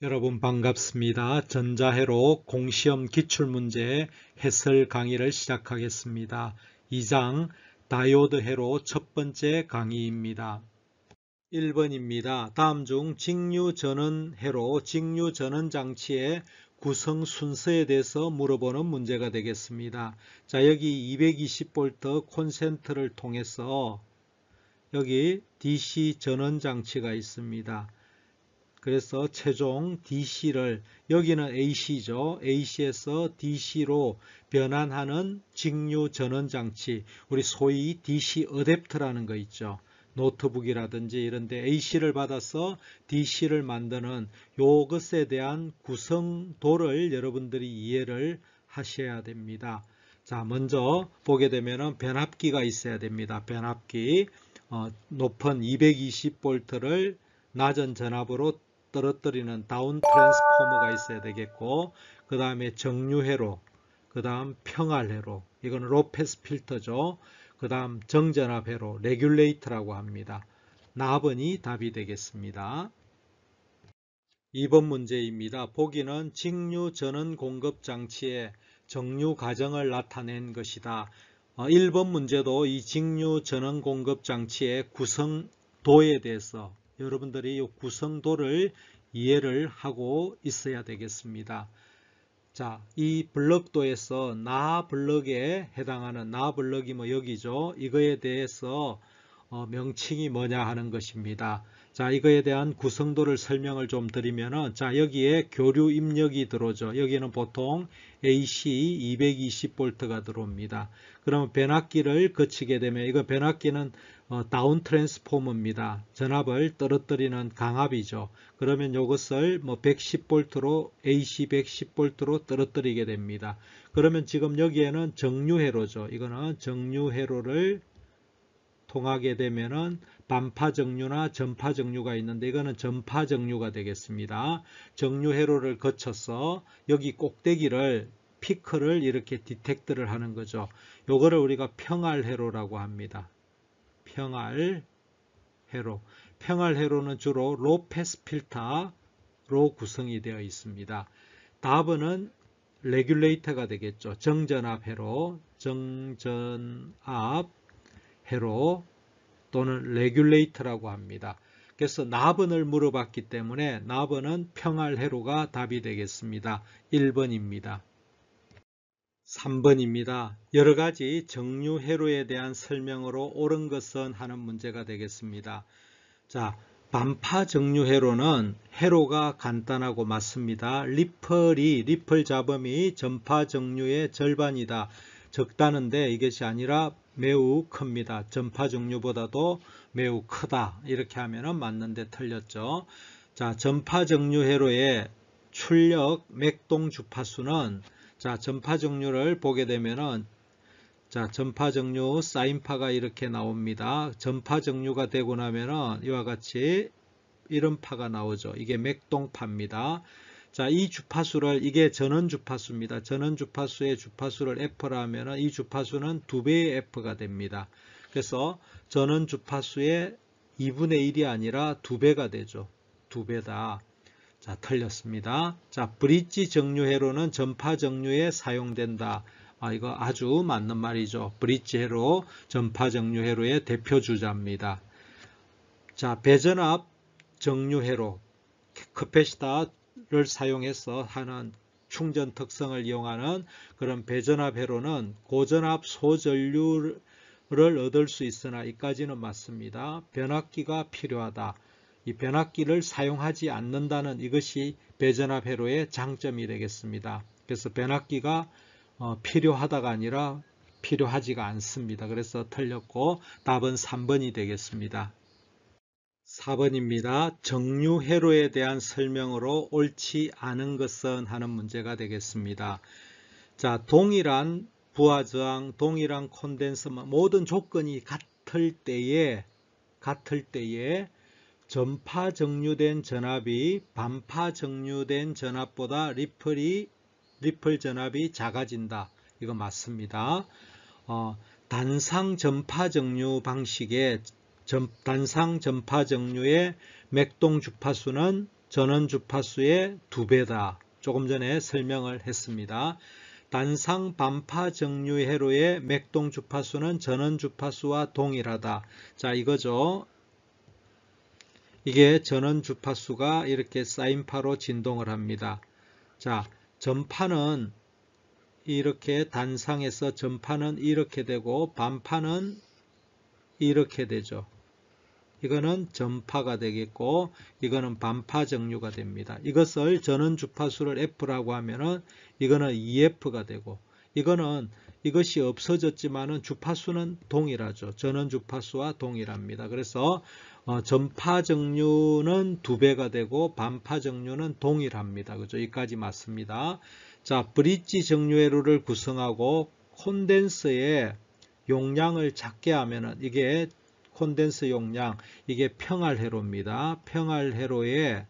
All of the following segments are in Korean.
여러분 반갑습니다. 전자회로 공시험 기출문제 해설 강의를 시작하겠습니다. 2장 다이오드 회로 첫 번째 강의입니다. 1번입니다. 다음 중 직류전원 회로 직류전원 장치의 구성 순서에 대해서 물어보는 문제가 되겠습니다. 자, 여기 220V 콘센트를 통해서 여기 DC 전원 장치가 있습니다. 그래서 최종 DC를, 여기는 AC죠. AC에서 DC로 변환하는 직류 전원 장치, 우리 소위 DC 어댑터라는 거 있죠. 노트북이라든지 이런 데 AC를 받아서 DC를 만드는 요것에 대한 구성도를 여러분들이 이해를 하셔야 됩니다. 자, 먼저 보게 되면은 변압기가 있어야 됩니다. 변압기, 높은 220V를 낮은 전압으로 떨어뜨리는 다운 트랜스포머가 있어야 되겠고, 그 다음에 정류회로, 그 다음 평활회로, 이건 로패스 필터죠. 그 다음 정전압회로, 레귤레이터라고 합니다. 4번이 답이 되겠습니다. 2번 문제입니다. 보기는 직류 전원 공급 장치의 정류 과정을 나타낸 것이다. 1번 문제도 이 직류 전원 공급 장치의 구성도에 대해서 여러분들이 이 구성도를 이해를 하고 있어야 되겠습니다. 자, 이 블럭도에서 나 블럭에 해당하는, 나 블럭이 뭐 여기죠. 이거에 대해서 명칭이 뭐냐 하는 것입니다. 자, 이거에 대한 구성도를 설명을 좀 드리면은, 자, 여기에 교류 입력이 들어오죠. 여기는 보통 AC 220V가 들어옵니다. 그러면 변압기를 거치게 되면, 이거 변압기는 다운 트랜스포머입니다. 전압을 떨어뜨리는 강압이죠. 그러면 이것을 뭐 110V로, AC 110V로 떨어뜨리게 됩니다. 그러면 지금 여기에는 정류회로죠. 이거는 정류회로를 통하게 되면은 반파정류나 전파정류가 있는데, 이거는 전파정류가 되겠습니다. 정류회로를 거쳐서 여기 꼭대기를, 피크를 이렇게 디텍트를 하는 거죠. 요거를 우리가 평활회로라고 합니다. 평활회로. 평활회로는 주로 로패스 필터로 구성이 되어 있습니다. 답은 레귤레이터가 되겠죠. 정전압회로, 정전압 회로 또는 레귤레이터라고 합니다. 그래서 나번을 물어봤기 때문에 나번은 평활회로가 답이 되겠습니다. 1번입니다. 3번입니다. 여러가지 정류회로에 대한 설명으로 옳은 것은 하는 문제가 되겠습니다. 자, 반파 정류회로는 회로가 간단하고 맞습니다. 리플 잡음이 전파 정류의 절반이다. 적다는데 이것이 아니라 매우 큽니다. 전파 정류보다도 매우 크다. 이렇게 하면 맞는데 틀렸죠. 자, 전파 정류 회로의 출력 맥동 주파수는, 자, 전파 정류를 보게 되면은, 자, 전파 정류 사인파가 이렇게 나옵니다. 전파 정류가 되고 나면은 이와 같이 이런 파가 나오죠. 이게 맥동파입니다. 자, 이 주파수를, 이게 전원 주파수입니다. 전원 주파수의 주파수를 F라 하면 이 주파수는 2배의 F가 됩니다. 그래서 전원 주파수의 2분의 1이 아니라 2배가 되죠. 2배다. 자, 틀렸습니다. 자, 브릿지 정류회로는 전파 정류에 사용된다. 이거 아주 맞는 말이죠. 브릿지 회로, 전파 정류회로의 대표 주자입니다. 자, 배전압 정류회로, 커패시터를 사용해서 하는 충전 특성을 이용하는 그런 배전압 회로는 고전압 소전류를 얻을 수 있으나, 이까지는 맞습니다. 변압기가 필요하다. 이 변압기를 사용하지 않는다는 이것이 배전압 회로의 장점이 되겠습니다. 그래서 변압기가 필요하다가 아니라 필요하지가 않습니다. 그래서 틀렸고 답은 3번이 되겠습니다. 4번입니다. 정류회로에 대한 설명으로 옳지 않은 것은 하는 문제가 되겠습니다. 자, 동일한 부하저항, 동일한 콘덴서, 모든 조건이 같을 때에 전파 정류된 전압이 반파 정류된 전압보다 리플 전압이 작아진다. 이거 맞습니다. 단상 전파 정류 방식의 단상 전파 정류의 맥동 주파수는 전원 주파수의 2배다. 조금 전에 설명을 했습니다. 단상 반파 정류 회로의 맥동 주파수는 전원 주파수와 동일하다. 자, 이거죠. 이게 전원 주파수가 이렇게 사인파로 진동을 합니다. 자, 전파는 이렇게 단상에서 전파는 이렇게 되고 반파는 이렇게 되죠. 이거는 전파가 되겠고 이거는 반파 정류가 됩니다. 이것을 전원 주파수를 F라고 하면은 이거는 EF가 되고 이것이 없어졌지만은 주파수는 동일하죠. 전원 주파수와 동일합니다. 그래서 전파 정류는 2배가 되고 반파 정류는 동일합니다. 그죠? 여기까지 맞습니다. 자, 브릿지 정류회로를 구성하고 콘덴서의 용량을 작게 하면은 이게 콘덴서 용량, 이게 평활회로입니다. 평활회로의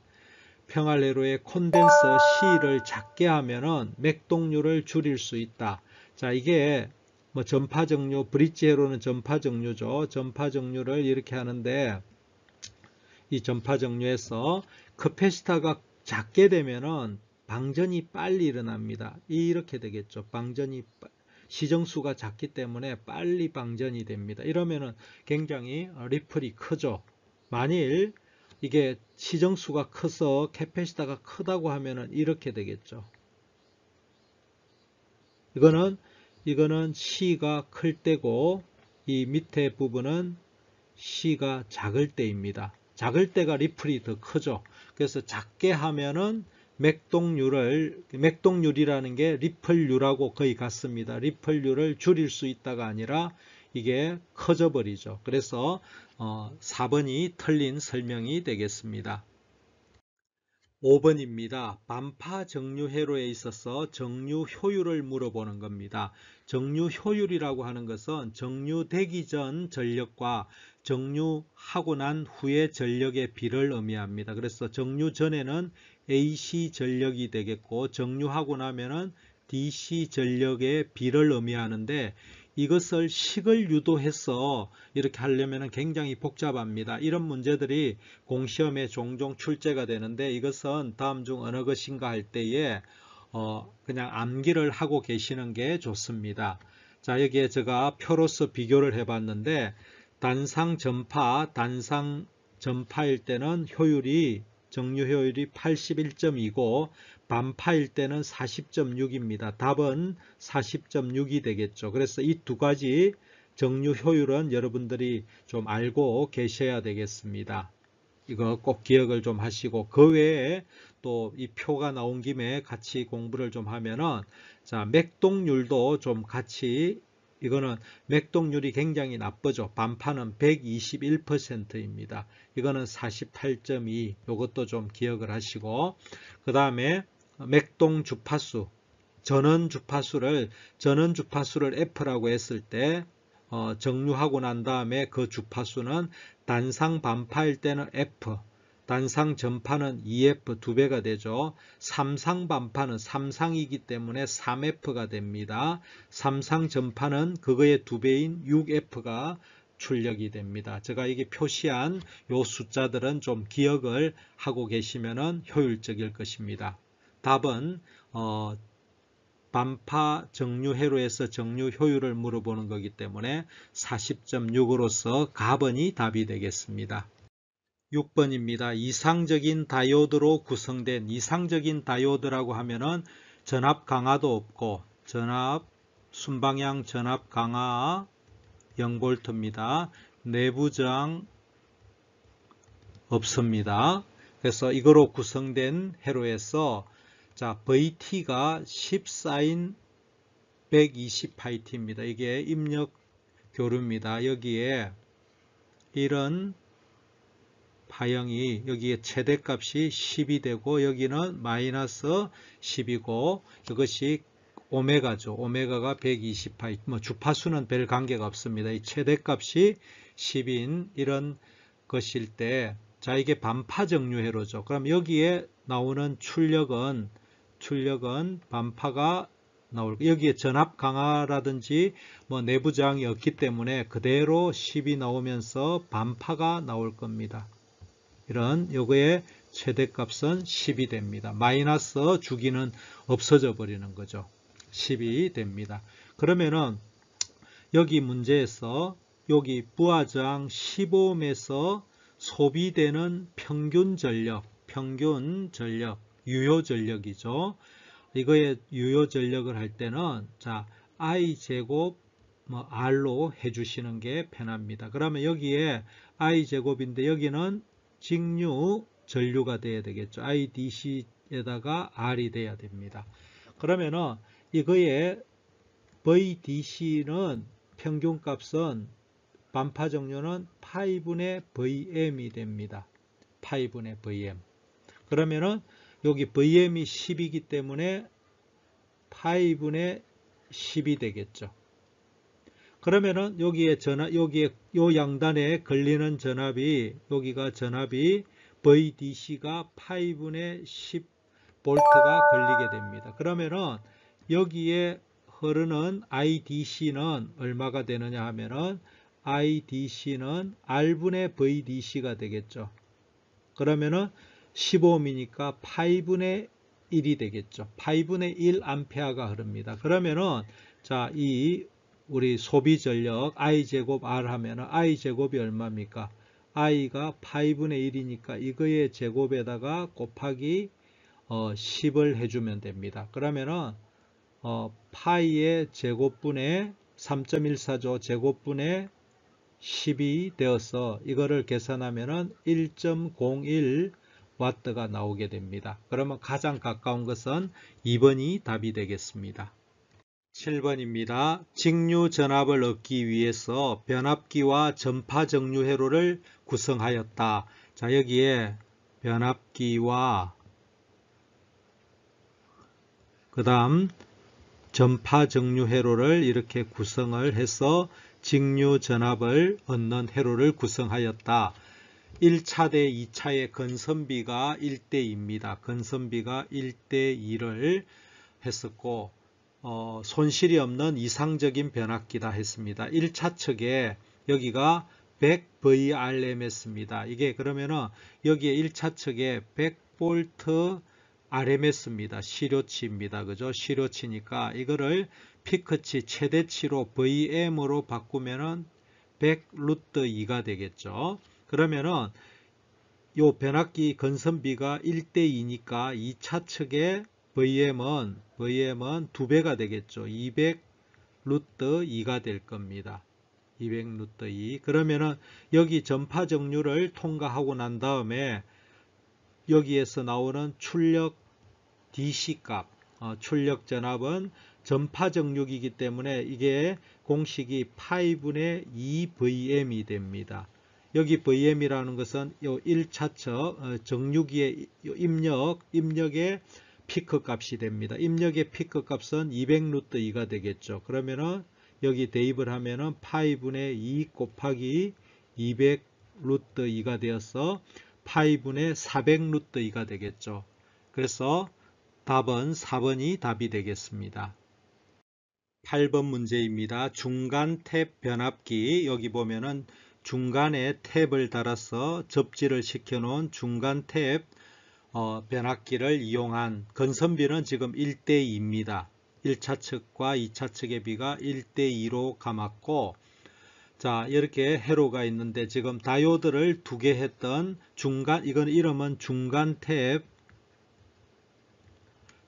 콘덴서 C를 작게 하면은 맥동률을 줄일 수 있다. 자, 이게 뭐 전파 정류, 브릿지 회로는 전파 정류죠. 전파 정류를 이렇게 하는데 이 전파 정류에서 커패시터가 작게 되면은 방전이 빨리 일어납니다. 이렇게 되겠죠. 방전이 시정수가 작기 때문에 빨리 방전이 됩니다. 이러면은 굉장히 리플이 크죠. 만일 이게 시정수가 커서 캐패시터가 크다고 하면은 이렇게 되겠죠. 이거는 C가 클 때고 이 밑에 부분은 C가 작을 때입니다. 작을 때가 리플이 더 크죠. 그래서 작게 하면은 맥동률이라는 게 리플률하고 거의 같습니다. 리플률을 줄일 수 있다가 아니라 이게 커져 버리죠. 그래서 4번이 틀린 설명이 되겠습니다. 5번입니다. 반파 정류 회로에 있어서 정류 효율을 물어보는 겁니다. 정류 효율이라고 하는 것은 정류되기 전 전력과 정류하고 난 후의 전력의 비를 의미합니다. 그래서 정류 전에는 AC 전력이 되겠고 정류하고 나면은 DC 전력의 비를 의미하는데 이것을 식을 유도해서 이렇게 하려면 굉장히 복잡합니다. 이런 문제들이 공시험에 종종 출제가 되는데 이것은 다음 중 어느 것인가 할 때에 그냥 암기를 하고 계시는 게 좋습니다. 자, 여기에 제가 표로서 비교를 해봤는데 단상 전파일 때는 정류 효율이 81.2고 반파일 때는 40.6입니다. 답은 40.6이 되겠죠. 그래서 이 두 가지 정류 효율은 여러분들이 좀 알고 계셔야 되겠습니다. 이거 꼭 기억을 좀 하시고 그 외에 또 이 표가 나온 김에 같이 공부를 좀 하면은 자, 맥동률도 좀 같이 이거는 맥동률이 굉장히 나쁘죠. 반파는 121%입니다. 이거는 48.2. 이것도 좀 기억을 하시고 그 다음에 맥동 주파수, 전원 주파수를 F라고 했을 때 정류하고 난 다음에 그 주파수는 단상 반파일 때는 F, 단상 전파는 EF 2배가 되죠. 삼상 반파는 3상이기 때문에 3F가 됩니다. 삼상 전파는 그거의 2배인 6F가 출력이 됩니다. 제가 이게 표시한 요 숫자들은 좀 기억을 하고 계시면 효율적일 것입니다. 답은 반파 정류 회로에서 정류 효율을 물어보는 거기 때문에 40.6으로서 가번이 답이 되겠습니다. 6번입니다. 이상적인 다이오드로 구성된 이상적인 다이오드라고 하면은 전압 강화도 없고 순방향 전압 강화 0V입니다. 내부 저항 없습니다. 그래서 이거로 구성된 회로에서 자, VT가 10sin 120πt입니다. 이게 입력 교류입니다. 여기에 이런 파형이 여기에 최대값이 10이 되고 여기는 마이너스 10이고 이것이 오메가죠. 오메가가 120π. 뭐 주파수는 별 관계가 없습니다. 이 최대값이 10인 이런 것일 때 자, 이게 반파 정류 회로죠. 그럼 여기에 나오는 출력은 반파가 나올 여기에 전압 강화라든지 뭐 내부 저항이 없기 때문에 그대로 10이 나오면서 반파가 나올 겁니다. 이런 요거의 최대값은 10이 됩니다. 마이너스 주기는 없어져 버리는 거죠. 10이 됩니다. 그러면은 여기 문제에서 여기 부하저항 15옴에서 소비되는 평균 전력, 유효 전력이죠. 이거의 유효 전력을 할 때는 자, I 제곱 R로 해주시는 게 편합니다. 그러면 여기에 I 제곱인데 여기는 직류 전류가 돼야 되겠죠. IDC에다가 R이 돼야 됩니다. 그러면은 이거의 VDC는 평균값은 반파 정류는 파이분의 VM이 됩니다. 파이분의 VM. 그러면은 여기 VM이 10이기 때문에 파이분의 10이 되겠죠. 그러면은 여기에 요 양단에 걸리는 전압이 여기가 전압이 VDC가 파이분의 10V가 걸리게 됩니다. 그러면은 여기에 흐르는 IDC는 얼마가 되느냐 하면은 IDC는 R분의 VDC가 되겠죠. 그러면은 15옴이니까 파이분의 1이 되겠죠. 파이분의 1 암페어가 흐릅니다. 그러면은 자, 이 우리 소비 전력 I제곱 R 하면은 I제곱이 얼마입니까? I가 파이분의 1이니까 이거의 제곱에다가 곱하기 10을 해주면 됩니다. 그러면은 파이의 제곱분의 3.14조 제곱분의 10이 되어서 이거를 계산하면은 1.01 와트가 나오게 됩니다. 그러면 가장 가까운 것은 2번이 답이 되겠습니다. 7번입니다. 직류 전압을 얻기 위해서 변압기와 전파 정류 회로를 구성하였다. 자, 여기에 변압기와 그 다음 전파 정류 회로를 이렇게 구성을 해서 직류 전압을 얻는 회로를 구성하였다. 1차 대 2차의 건선비가 1대2입니다. 건선비가 1대2를 했었고 손실이 없는 이상적인 변압기다 했습니다. 1차 측에 여기가 100VRMS입니다. 이게 그러면은 여기에 1차 측에 100V RMS입니다. 시료치입니다. 그죠? 시료치니까 이거를 피크치 최대치로 VM으로 바꾸면은 100루트2가 되겠죠. 그러면은 요 변압기 건선비가 1대2니까 2차 측에 VM은 2배가 되겠죠. 200루트2가 될 겁니다. 200루트2. 그러면은 여기 전파 정류를 통과하고 난 다음에 여기에서 나오는 출력 DC 값, 출력 전압은 전파 정류이기 때문에 이게 공식이 파이분의 2VM이 됩니다. 여기 VM이라는 것은 요 1차측 정류기의 입력의 피크 값이 됩니다. 입력의 피크 값은 200루트2가 되겠죠. 그러면은 여기 대입을 하면은 파이분의 2 곱하기 200루트2가 되어서 파이분의 400루트2가 되겠죠. 그래서 답은 4번이 답이 되겠습니다. 8번 문제입니다. 중간 탭 변압기, 여기 보면은 중간에 탭을 달아서 접지를 시켜 놓은 중간 탭 변압기를 이용한 건선비는 지금 1대2입니다. 1차 측과 2차 측의 비가 1대2로 감았고, 자, 이렇게 회로가 있는데 지금 다이오드를 2개 했던 중간, 이건 이름은 중간 탭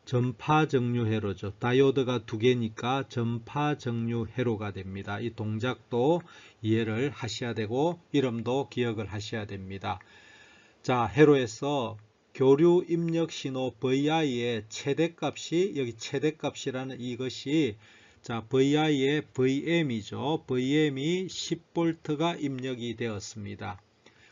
전파 정류 회로죠. 다이오드가 2개니까 전파 정류 회로가 됩니다. 이 동작도 이해를 하셔야 되고 이름도 기억을 하셔야 됩니다. 자, 회로에서 교류 입력 신호 VI의 최대값이 여기 최대값이라는 이것이 자, VI의 VM이죠. VM이 10V가 입력이 되었습니다.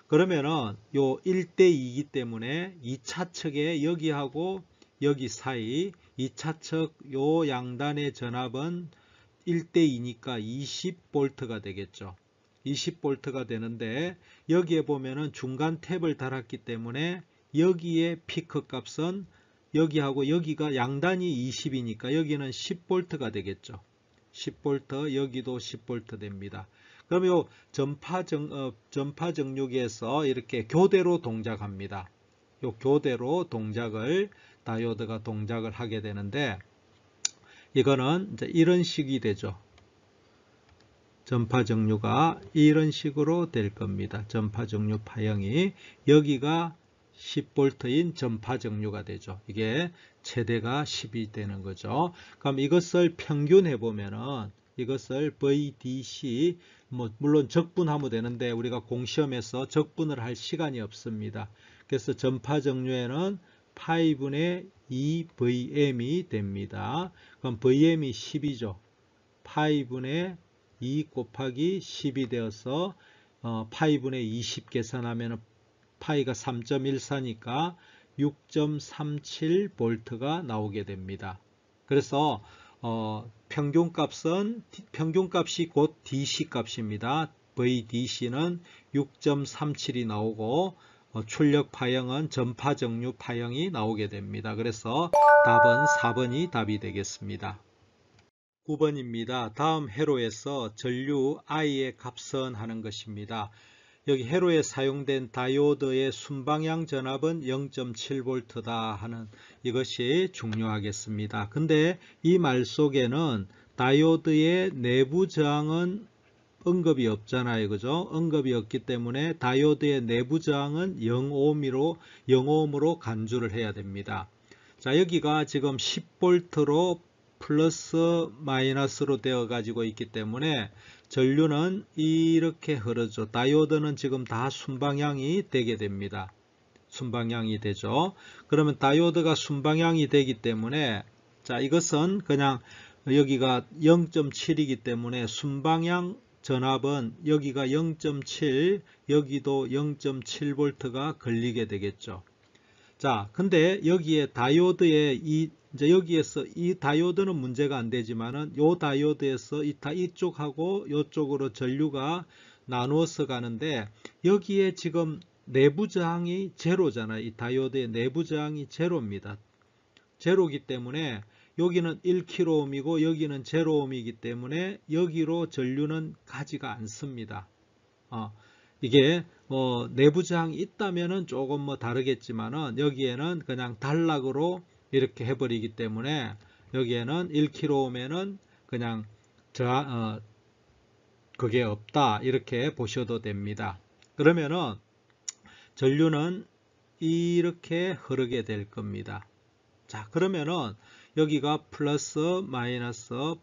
그러면은 요 1대2이기 때문에 2차 측에 여기하고 여기 사이 2차 측 요 양단의 전압은 1대2니까 20V가 되겠죠. 20V가 되는데 여기에 보면은 중간 탭을 달았기 때문에 여기에 피크 값은 여기하고 여기가 양단이 20이니까 여기는 10V가 되겠죠. 10V, 여기도 10V 됩니다. 그럼 요 전파 정류기에서 이렇게 교대로 동작합니다. 요 교대로 다이오드가 동작을 하게 되는데, 이거는 이제 이런 식이 되죠. 전파 정류가 이런 식으로 될 겁니다. 전파 정류 파형이 여기가 10V인 전파 정류가 되죠. 이게 최대가 10이 되는 거죠. 그럼 이것을 평균해 보면은 이것을 VDC, 물론 적분하면 되는데 우리가 공시험에서 적분을 할 시간이 없습니다. 그래서 전파 정류에는 5분의 2VM이 됩니다. 그럼 VM이 10이죠. 5분의 2 곱하기 10이 되어서 파이분의 20 계산하면 파이가 3.14니까 6.37V가 나오게 됩니다. 그래서 평균값이 곧 DC 값입니다. VDC는 6.37이 나오고 출력 파형은 전파 정류 파형이 나오게 됩니다. 그래서 답은 4번이 답이 되겠습니다. 9번입니다. 다음 회로에서 전류 I의 값은 하는 것입니다. 여기 회로에 사용된 다이오드의 순방향 전압은 0.7V다 하는 이것이 중요하겠습니다. 근데 이 말 속에는 다이오드의 내부 저항은 언급이 없잖아요. 그죠? 언급이 없기 때문에 다이오드의 내부 저항은 0ohm으로 간주를 해야 됩니다. 자, 여기가 지금 10V로 플러스 마이너스로 되어 가지고 있기 때문에 전류는 이렇게 흐르죠. 다이오드는 지금 다 순방향이 되게 됩니다. 순방향이 되죠. 그러면 다이오드가 순방향이 되기 때문에, 자, 이것은 그냥 여기가 0.7이기 때문에 순방향 전압은 여기가 0.7, 여기도 0.7V가 걸리게 되겠죠. 자, 근데 여기에 다이오드의 이제 여기에서 이 다이오드는 문제가 안 되지만은 요 다이오드에서 이쪽하고 이쪽으로 전류가 나누어서 가는데, 여기에 지금 내부 저항이 제로잖아요. 이 다이오드의 내부 저항이 제로입니다. 제로이기 때문에 여기는 1kΩ이고 여기는 제로옴이기 때문에 여기로 전류는 가지가 않습니다. 이게 내부 저항이 있다면은 조금 다르겠지만은 여기에는 그냥 단락으로 이렇게 해버리기 때문에 여기에는 1kΩ에는 그냥 그게 없다, 이렇게 보셔도 됩니다. 그러면은 전류는 이렇게 흐르게 될 겁니다. 자, 그러면은 여기가 플러스 마이너스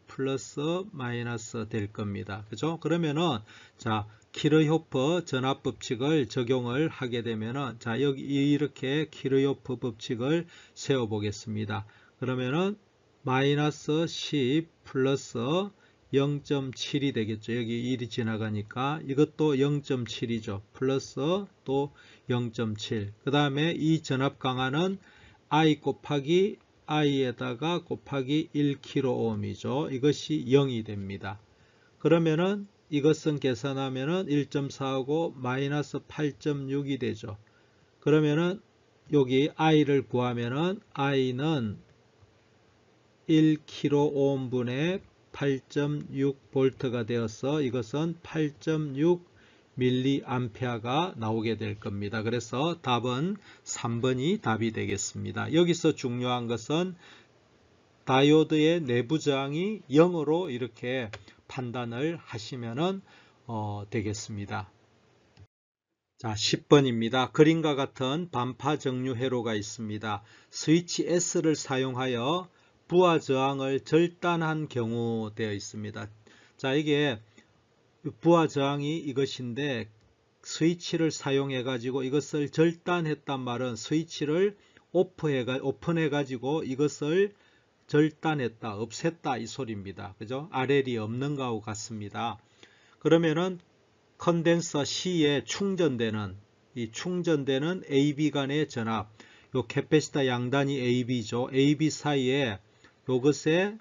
될 겁니다. 그죠? 그러면은 자, 키르호프 전압 법칙을 적용을 하게 되면은, 자, 여기 이렇게 키르호프 법칙을 세워 보겠습니다. 그러면은 마이너스 10 플러스 0.7이 되겠죠. 여기 1이 지나가니까 이것도 0.7이죠. 플러스 또 0.7. 그 다음에 이 전압 강하는 I 곱하기 I에다가 곱하기 1kΩ이죠. 이것이 0이 됩니다. 그러면은 이것은 계산하면은 1.4하고 마이너스 8.6이 되죠. 그러면은 여기 I를 구하면은 I는 1kΩ 분의 8.6V가 되어서 이것은 8.6mA가 나오게 될 겁니다. 그래서 답은 3번이 답이 되겠습니다. 여기서 중요한 것은 다이오드의 내부 저항이 0으로 이렇게 판단을 하시면 되겠습니다. 자, 10번입니다. 그림과 같은 반파 정류 회로가 있습니다. 스위치 S를 사용하여 부하 저항을 절단한 경우 되어 있습니다. 자, 이게 부하 저항이 이것인데 스위치를 사용해 가지고 이것을 절단했단 말은 스위치를 오픈해 가지고 이것을 절단했다, 없앴다, 이 소리입니다. 그죠? RL이 없는 거하고 같습니다. 그러면은 컨덴서 C에 충전되는 AB 간의 전압, 요 캐패시터 양단이 AB죠. AB 사이에 요것에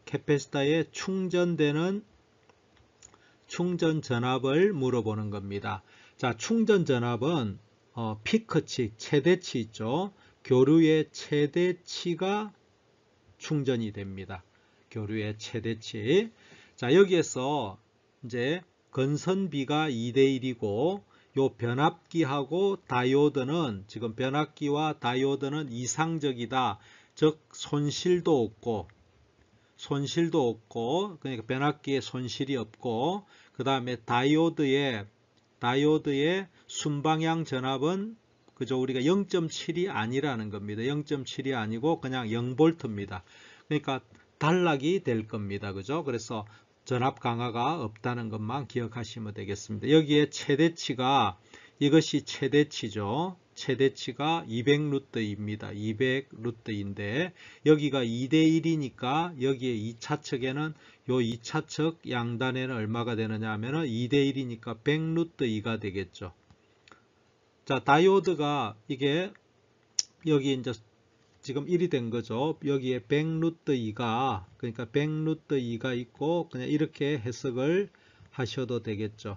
캐패시터에 충전되는 충전 전압을 물어보는 겁니다. 자, 충전 전압은 피크치, 최대치 있죠. 교류의 최대치가 충전이 됩니다. 교류의 최대치. 자, 여기에서 이제 건선비가 2대1이고 요 변압기하고 다이오드는 지금 변압기와 다이오드는 이상적이다. 즉 손실도 없고 그러니까 변압기에 손실이 없고 그 다음에 다이오드의 순방향 전압은 그죠? 우리가 0.7이 아니라는 겁니다. 0.7이 아니고 그냥 0V입니다. 그러니까 단락이 될 겁니다. 그죠? 그래서 전압 강화가 없다는 것만 기억하시면 되겠습니다. 여기에 최대치가 이것이 최대치죠. 최대치가 200루트입니다. 200루트인데 여기가 2대1이니까 여기에 2차측에는 요 2차측 양단에는 얼마가 되느냐 하면은 2대1이니까 100루트2가 되겠죠. 자, 다이오드가 이게 여기 이제 지금 1이 된 거죠. 여기에 100루트2가 그러니까 100루트2가 있고 그냥 이렇게 해석을 하셔도 되겠죠.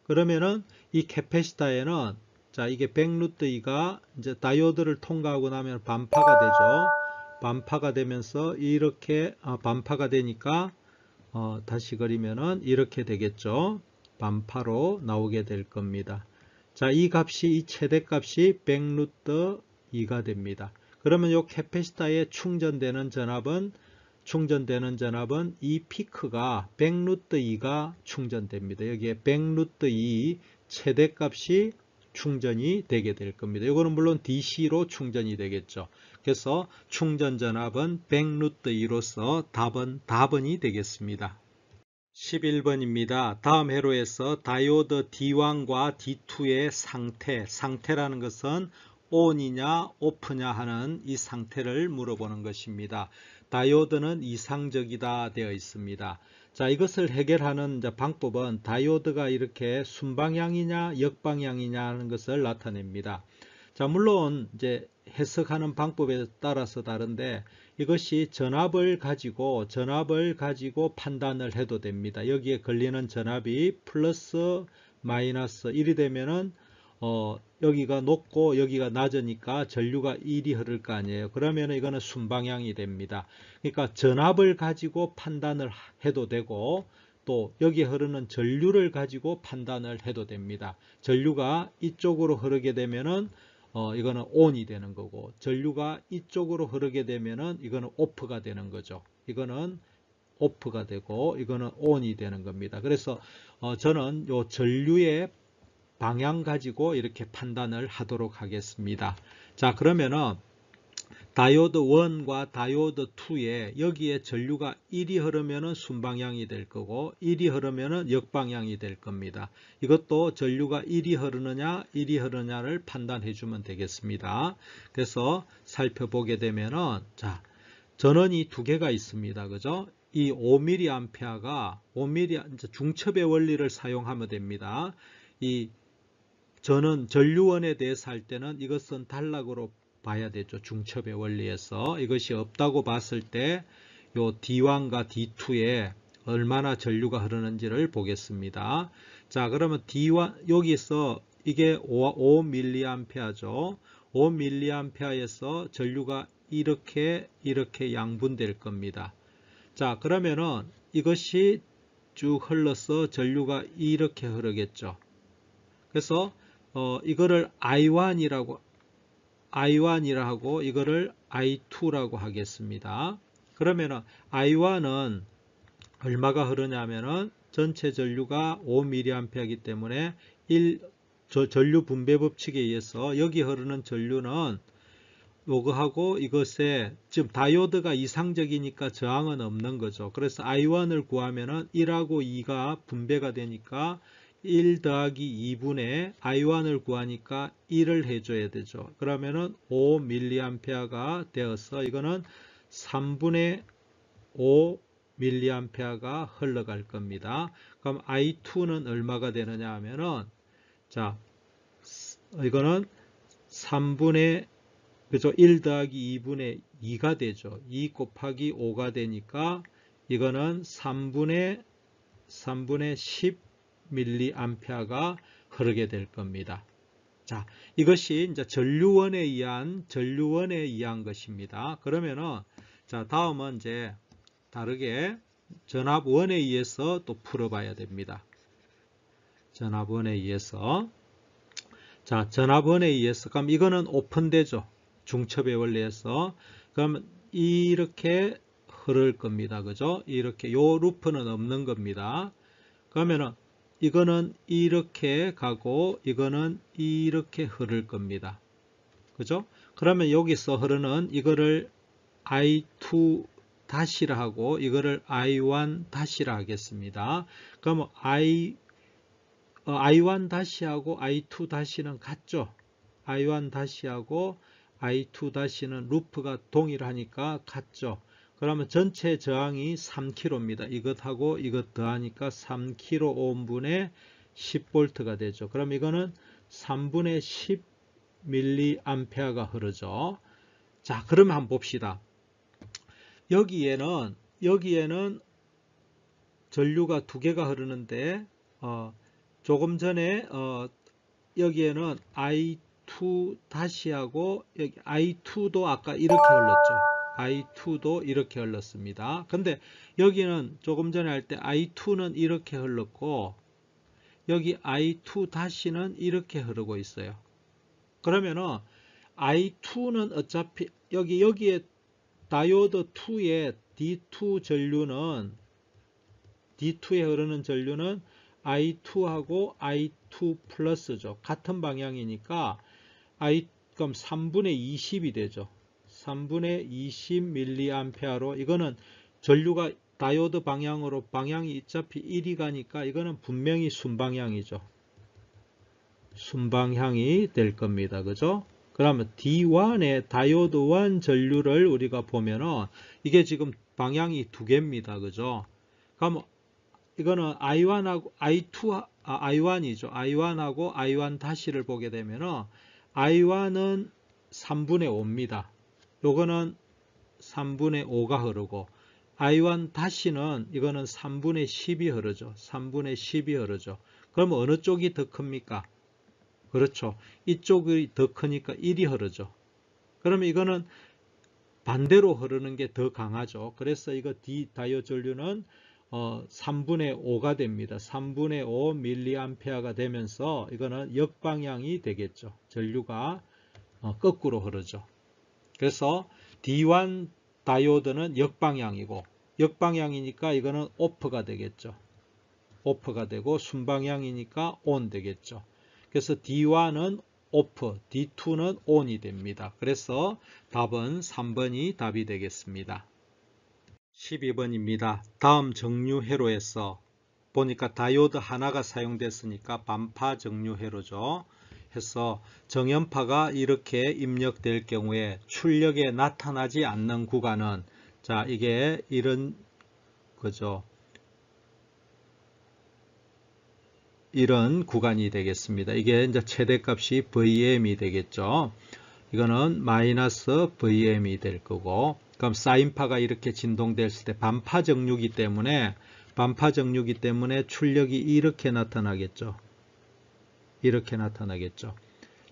그러면은 이 캐패시터에는 자, 이게 100루트2가 이제 다이오드를 통과하고 나면 반파가 되죠. 반파가 되면서 이렇게 반파가 되니까 다시 그리면은 이렇게 되겠죠. 반파로 나오게 될 겁니다. 자, 이 최대값이 100루트2가 됩니다. 그러면 이 캐패시터에 충전되는 전압은 이 피크가 100루트2가 충전됩니다. 여기에 100루트2 최대값이 충전이 되게 될 겁니다. 이거는 물론 DC로 충전이 되겠죠. 그래서 충전 전압은 100루트2로서 답은이 되겠습니다. 11번입니다. 다음 회로에서 다이오드 D1과 D2의 상태라는 것은 ON이냐 OFF냐 하는 이 상태를 물어보는 것입니다. 다이오드는 이상적이다 되어 있습니다. 자, 이것을 해결하는 방법은 다이오드가 이렇게 순방향이냐 역방향이냐 하는 것을 나타냅니다. 자, 물론 이제 해석하는 방법에 따라서 다른데 이것이 전압을 가지고 판단을 해도 됩니다. 여기에 걸리는 전압이 플러스 마이너스 1이 되면은 여기가 높고 여기가 낮으니까 전류가 1이 흐를 거 아니에요. 그러면 이거는 순방향이 됩니다. 그러니까 전압을 가지고 판단을 해도 되고 또 여기에 흐르는 전류를 가지고 판단을 해도 됩니다. 전류가 이쪽으로 흐르게 되면은 이거는 ON이 되는 거고 전류가 이쪽으로 흐르게 되면은 이거는 OFF가 되는 거죠. 이거는 OFF가 되고 이거는 ON이 되는 겁니다. 그래서 저는 요 전류의 방향 가지고 이렇게 판단을 하도록 하겠습니다. 자, 그러면은 다이오드 1과 다이오드 2에 여기에 전류가 1이 흐르면은 순방향이 될 거고 1이 흐르면은 역방향이 될 겁니다. 이것도 전류가 1이 흐르느냐를 판단해 주면 되겠습니다. 그래서 살펴보게 되면은 자, 전원이 두 개가 있습니다. 그죠? 이 5mA가 이제 중첩의 원리를 사용하면 됩니다. 이 전류원에 대해서 할 때는 이것은 단락으로 봐야 되죠. 중첩의 원리에서 이것이 없다고 봤을 때 요 D1과 D2에 얼마나 전류가 흐르는지를 보겠습니다. 자, 그러면 D1 여기서 이게 5mA죠. 5mA에서 전류가 이렇게 양분될 겁니다. 자, 그러면은 이것이 쭉 흘러서 전류가 이렇게 흐르겠죠. 그래서 이거를 I1이라고 하고 이거를 I2라고 하겠습니다. 그러면은 I1은 얼마가 흐르냐면은 전체 전류가 5mA이기 때문에 전류 분배 법칙에 의해서 여기 흐르는 전류는 요거하고 이것에 지금 다이오드가 이상적이니까 저항은 없는 거죠. 그래서 I1을 구하면은 1하고 2가 분배가 되니까 1 더하기 2분의 I1을 구하니까 1을 해줘야 되죠. 그러면은 5mA가 되어서 이거는 3분의 5mA가 흘러갈 겁니다. 그럼 I2는 얼마가 되느냐 하면은 자, 이거는 3분의 그죠? 1 더하기 2분의 2가 되죠. 2 곱하기 5가 되니까 이거는 3분의 10mA가 흐르게 될 겁니다. 자, 이것이 이제 전류원에 의한 것입니다. 그러면은 자, 다음은 이제 다르게 전압원에 의해서 또 풀어봐야 됩니다. 전압원에 의해서. 자, 전압원에 의해서. 그럼 이거는 오픈되죠. 중첩의 원리에서. 그럼 이렇게 흐를 겁니다. 그죠? 이렇게 요 루프는 없는 겁니다. 그러면은 이거는 이렇게 가고 이거는 이렇게 흐를 겁니다. 그죠? 그러면 여기서 흐르는 이거를 I2 다시라 하고 이거를 I1 다시라 하겠습니다. 그러면 I1 다시하고 I2 다시는 같죠? I1 다시하고 I2 다시는 루프가 동일하니까 같죠? 그러면 전체 저항이 3kV입니다. 이것하고 이것 더하니까 3kΩ분의 10V가 되죠. 그럼 이거는 3분의 10mA가 흐르죠. 자, 그러면 한번 봅시다. 여기에는 전류가 두 개가 흐르는데 조금 전에 여기에는 I2 다시하고 여기 I2도 아까 이렇게 흘렀죠. I2도 이렇게 흘렀습니다. 근데 여기는 조금 전에 할 때 I2는 이렇게 흘렀고 여기 I2 다시는 이렇게 흐르고 있어요. 그러면은 I2는 어차피 여기에 다이오드 2의 D2 전류는 D2에 흐르는 전류는 I2하고 I2 플러스죠. 같은 방향이니까 그럼 3분의 20이 되죠. 3분의 20mA로 이거는 전류가 다이오드 방향으로 방향이 어차피 1이 가니까 이거는 분명히 순방향이죠. 순방향이 될 겁니다. 그죠? 그러면 D1의 다이오드 1 전류를 우리가 보면은 이게 지금 방향이 두 개입니다. 그죠? 그럼 이거는 I1하고 I1이죠. I1하고 I1 다시를 보게 되면은 I1은 3분의 5입니다. 요거는 3분의 5가 흐르고 I1 다시는 이거는 3분의 10이 흐르죠. 3분의 10이 흐르죠. 그러면 어느 쪽이 더 큽니까? 그렇죠. 이쪽이 더 크니까 1이 흐르죠. 그러면 이거는 반대로 흐르는 게 더 강하죠. 그래서 이거 D 다이오드 전류는 3분의 5가 됩니다. 3분의 5 mA가 되면서 이거는 역방향이 되겠죠. 전류가 거꾸로 흐르죠. 그래서 D1 다이오드는 역방향이고 역방향이니까 이거는 오프가 되겠죠. 오프가 되고 순방향이니까 온 되겠죠. 그래서 D1은 오프, D2는 온이 됩니다. 그래서 답은 3번이 답이 되겠습니다. 12번입니다. 다음 정류 회로에서 보니까 다이오드 하나가 사용됐으니까 반파 정류 회로죠. 해서 정연파가 이렇게 입력될 경우에 출력에 나타나지 않는 구간은 자 이게 이런 거죠. 이런 구간이 되겠습니다. 이게 이제 최대값이 VM이 되겠죠. 이거는 마이너스 VM이 될 거고 그럼 사인파가 이렇게 진동됐을 때 반파 정류기 때문에 출력이 이렇게 나타나겠죠. 이렇게 나타나겠죠.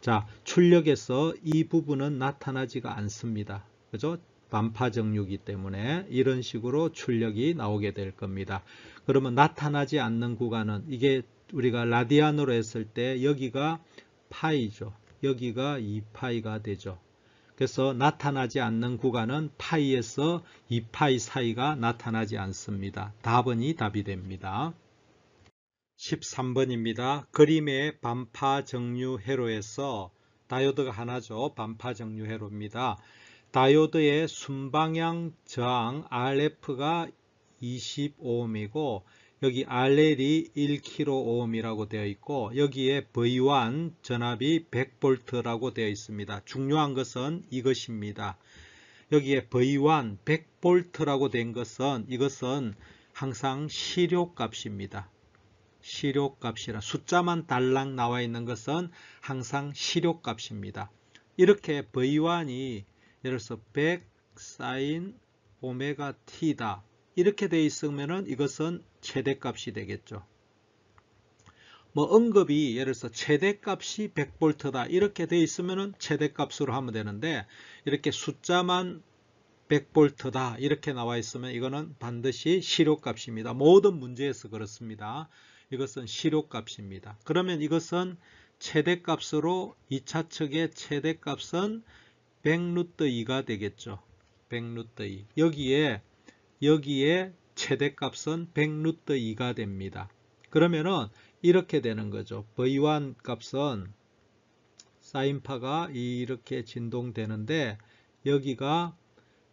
자, 출력에서 이 부분은 나타나지가 않습니다. 그죠? 반파 정류기 때문에 이런 식으로 출력이 나오게 될 겁니다. 그러면 나타나지 않는 구간은 이게 우리가 라디안으로 했을 때 여기가 파이죠. 여기가 2파이가 되죠. 그래서 나타나지 않는 구간은 파이에서 2파이 사이가 나타나지 않습니다. 답은이 답이 됩니다. 13번입니다. 그림의 반파 정류 회로에서 다이오드가 하나죠. 반파 정류 회로입니다. 다이오드의 순방향 저항 RF가 20ohm이고 여기 RL이 1kΩ이라고 되어 있고 여기에 V1 전압이 100V라고 되어 있습니다. 중요한 것은 이것입니다. 여기에 V1 100V라고 된 것은 이것은 항상 시료값입니다. 시료값이라 숫자만 달랑 나와 있는 것은 항상 시료값입니다. 이렇게 V1이 예를 들어서 100 sin 오메가 t다. 이렇게 되어 있으면 이것은 최대값이 되겠죠. 뭐 언급이 예를 들어서 최대값이 100V다 이렇게 되어 있으면 최대값으로 하면 되는데 이렇게 숫자만 100V다 이렇게 나와 있으면 이거는 반드시 시료값입니다. 모든 문제에서 그렇습니다. 이것은 실효값입니다. 그러면 이것은 최대값으로 2차 측의 최대값은 100루트2가 되겠죠. 100루트2. 여기에 최대값은 100루트2가 됩니다. 그러면은 이렇게 되는 거죠. V1 값은 사인파가 이렇게 진동되는데 여기가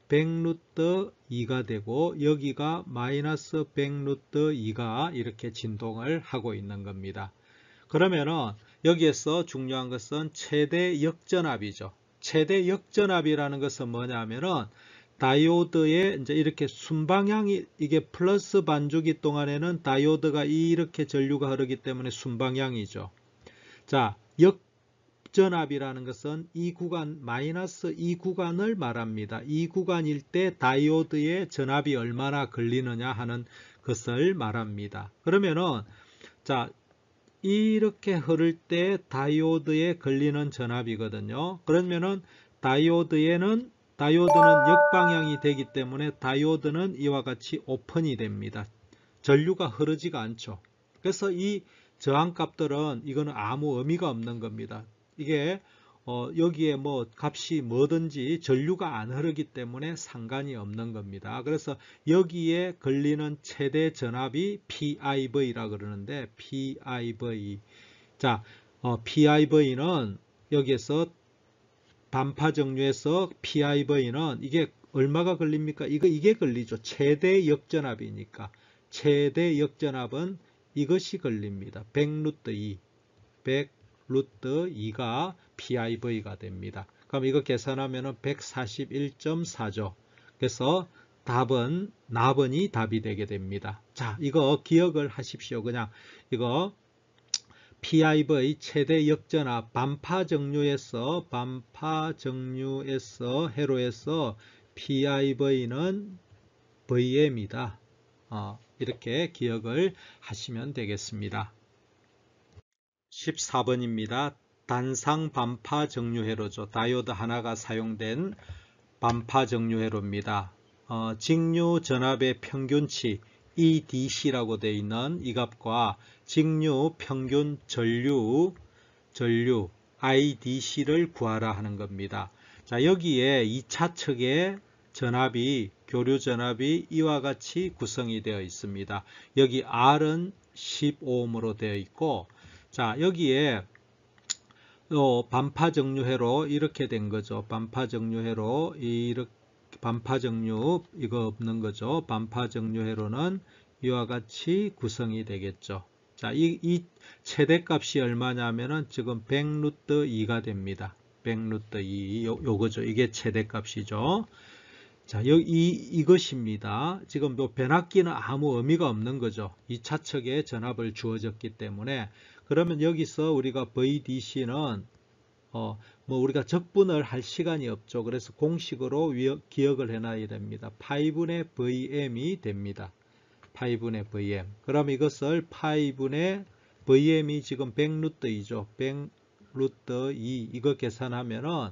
100루트2가 되고 여기가 마이너스 100루트2가 이렇게 진동을 하고 있는 겁니다. 그러면은 여기에서 중요한 것은 최대 역전압이죠. 최대 역전압이라는 것은 뭐냐면은 다이오드의 이제 이렇게 순방향이 이게 플러스 반주기 동안에는 다이오드가 이렇게 전류가 흐르기 때문에 순방향이죠. 자, 역전압이라는 것은 이 구간 마이너스 이 구간을 말합니다. 이 구간일 때 다이오드의 전압이 얼마나 걸리느냐 하는 것을 말합니다. 그러면은 자, 이렇게 흐를 때 다이오드에 걸리는 전압이거든요. 그러면은 다이오드는 역방향이 되기 때문에 다이오드는 이와 같이 오픈이 됩니다. 전류가 흐르지가 않죠. 그래서 이 저항값들은 이거는 아무 의미가 없는 겁니다. 이게 여기에 뭐 값이 뭐든지 전류가 안 흐르기 때문에 상관이 없는 겁니다. 그래서 여기에 걸리는 최대 전압이 PIV라 그러는데 PIV. 자, PIV는 여기에서 반파 정류에서 PIV는 이게 얼마가 걸립니까? 이게 걸리죠. 최대 역전압이니까. 최대 역전압은 이것이 걸립니다. 100루트2. 100루트2가 PIV가 됩니다. 그럼 이거 계산하면 141.4죠. 그래서 납은이 답이 되게 됩니다. 자, 이거 기억을 하십시오. 그냥 이거 PIV 최대 역전압 반파 정류에서 회로에서 PIV는 VM이다. 이렇게 기억을 하시면 되겠습니다. 14번입니다. 단상 반파 정류회로죠. 다이오드 하나가 사용된 반파 정류회로입니다. 직류 전압의 평균치 EDC라고 되어 있는 이 값과 직류 평균 전류 IDC를 구하라 하는 겁니다. 자, 여기에 2차 측의 교류 전압이 이와 같이 구성이 되어 있습니다. 여기 R은 10ohm으로 되어 있고, 자, 여기에 반파 정류회로 이렇게 된 거죠. 반파 정류회로 반파 정류 이거 없는 거죠. 반파 정류회로는 이와 같이 구성이 되겠죠. 자, 이 최대값이 얼마냐면은 지금 100루트2가 됩니다. 100루트2 요거죠. 이게 최대값이죠. 자, 이것입니다. 지금 변압기는 아무 의미가 없는 거죠. 2차 측에 전압을 주어졌기 때문에. 그러면 여기서 우리가 VDC는 우리가 적분을 할 시간이 없죠. 그래서 공식으로 기억을 해놔야 됩니다. 파이분의 VM이 됩니다. 파이분의 VM. 그럼 이것을 파이분의 VM이 지금 100루트2죠. 100루트2 이거 계산하면은